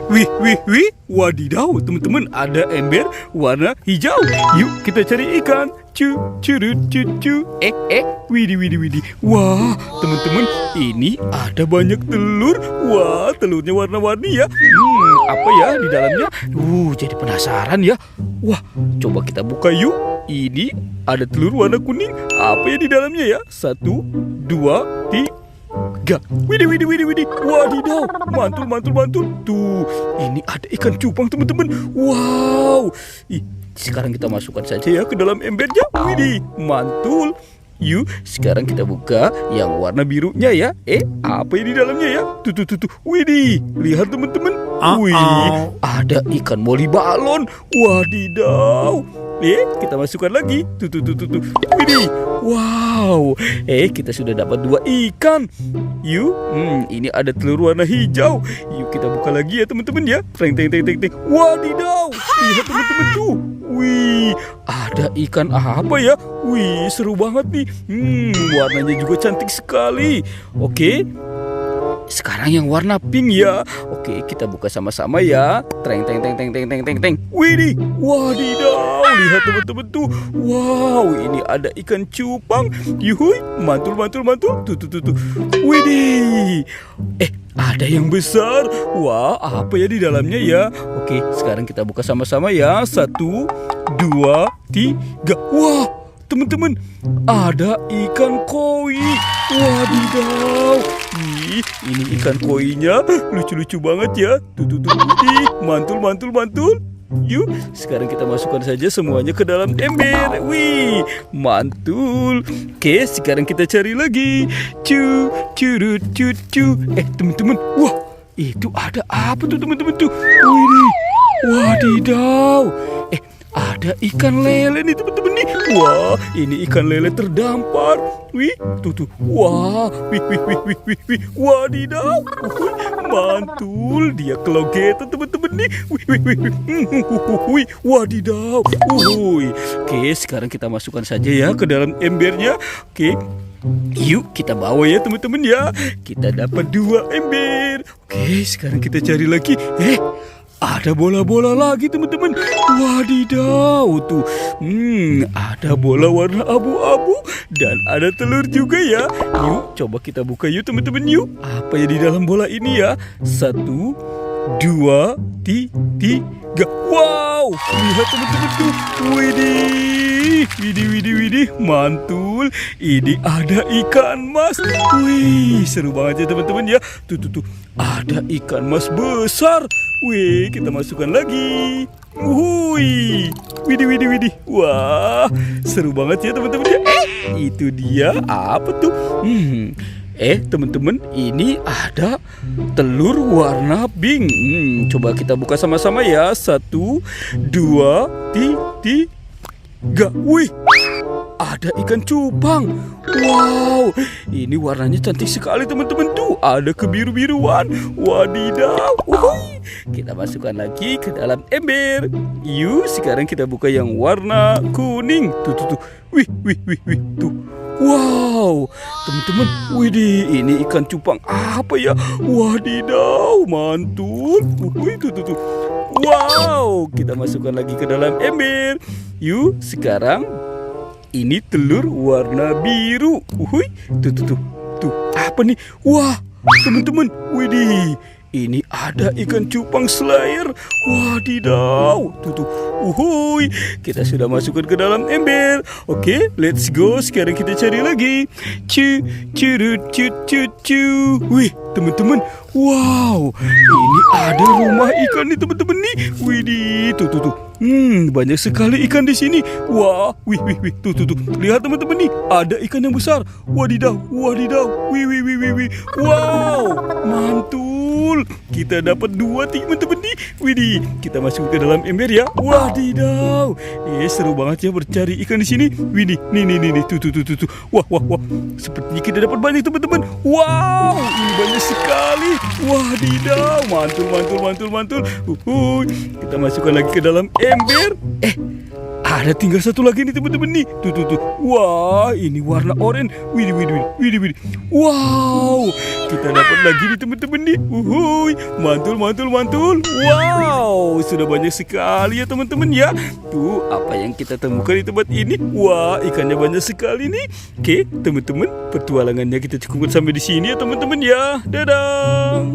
Wih, wadidaw, teman-teman, ada ember warna hijau. Yuk kita cari ikan. Cu. Widih. Wah, teman-teman, ini ada banyak telur. Wah, telurnya warna-warni ya. Apa ya di dalamnya? Jadi penasaran ya. Wah, coba kita buka yuk. Ini ada telur warna kuning. Apa ya di dalamnya ya? 1, 2, 3. Widih. Wadidaw, mantul. Tuh, ini ada ikan cupang, teman-teman. Wow. Sekarang kita masukkan saja ya ke dalam embernya. Widih, mantul. Yuk, sekarang kita buka yang warna birunya ya. Apa yang di dalamnya ya? Tuh. Widih, lihat teman-teman. Wih, ada ikan moli balon. Wadidaw. Kita masukkan lagi. Tuh. Widih. Wow. Kita sudah dapat 2 ikan. Yuk, ini ada telur warna hijau. Yuk kita buka lagi ya teman-teman ya. Teng. Wadidaw. Lihat teman-teman tuh. Wih, ada ikan apa ya? Wih, seru banget nih. Warnanya juga cantik sekali. Oke. Sekarang yang warna pink ya. Oke, kita buka sama-sama ya. Teng. Widih, wadidaw. Lihat teman-teman tuh. Wow, ini ada ikan cupang. Yuhui, mantul. Tuh. Widih. Ada yang besar. Wah, apa ya di dalamnya ya? Oke, sekarang kita buka sama-sama ya. 1, 2, 3. Wah, teman-teman, ada ikan koi. Wadidaw. Ini ikan koinya lucu-lucu banget ya. Tuh. Mantul. Yuk, sekarang kita masukkan saja semuanya ke dalam ember. Wih, mantul. Oke, sekarang kita cari lagi. Cu. Teman-teman, wah, itu ada apa tuh teman-teman tuh? Wih, wadidaw. Ada ikan lele nih teman-teman nih. Wah, ini ikan lele terdampar. Wih, tuh. Wah, wih. Wadidaw. Mantul, dia kelogetan teman-teman nih. Wih. Wadidaw. Oke, sekarang kita masukkan saja ya ke dalam embernya. Oke. Yuk kita bawa ya teman-teman ya. Kita dapat 2 ember. Oke, sekarang kita cari lagi. Ada bola-bola lagi teman-teman. Wadidaw tuh. Ada bola warna abu-abu dan ada telur juga ya. Yuk coba kita buka yuk teman-teman yuk. Apa ya di dalam bola ini ya? 1, 2, 3. Wow, lihat teman-teman tuh. Widih, mantul. Ini ada ikan mas. Wih, seru banget ya teman-teman ya. Tuh. Ada ikan mas besar. Wih, kita masukkan lagi. Widih. Wah, seru banget ya teman-teman ya. Itu dia apa tuh? Teman-teman, ini ada telur warna pink. Coba kita buka sama-sama ya. 1, 2, 3. Wih, ada ikan cupang. Wow, ini warnanya cantik sekali teman-teman tuh. Ada kebiru-biruan. Wadidaw. Kita masukkan lagi ke dalam ember. Yuk, sekarang kita buka yang warna kuning. Tuh. Wih. Tuh. Wow, teman-teman, widih, ini ikan cupang apa ya? Wadidaw, mantul. Tuh. Wow, kita masukkan lagi ke dalam ember. Yuk, sekarang ini telur warna biru. Tuh, apa nih? Wah, teman-teman, widih. Ini ada ikan cupang slayer. Wadidaw. Tuh. Kita sudah masukkan ke dalam ember. Oke, let's go. Sekarang kita cari lagi. Cu. Wih, teman-teman. Wow, ini ada rumah ikan nih teman-teman nih. Widih, tuh. Banyak sekali ikan di sini. Wah, wih. Tuh. Lihat teman-teman nih, ada ikan yang besar. Wadidaw. Wih. Wow, mantul. Kita dapat 2 teman-teman nih. Widih, kita masuk ke dalam ember ya. Wadidaw. Seru banget ya bercari ikan di sini. Widih, nih. Tuh. Wah. Sepertinya kita dapat banyak teman-teman. Wow, ini banyak sekali. Wadidaw, mantul. Kita masukkan lagi ke dalam ember. ada tinggal satu lagi nih teman-teman nih. Tuh. Wah, ini warna oranye. Widih. Wow, kita dapat lagi nih teman-teman nih. Uhuy, mantul. Wow, sudah banyak sekali ya teman-teman ya. Tuh, apa yang kita temukan di tempat ini? Wah, ikannya banyak sekali nih. Oke, teman-teman, petualangannya kita cukupkan sampai di sini ya teman-teman ya. Dadah.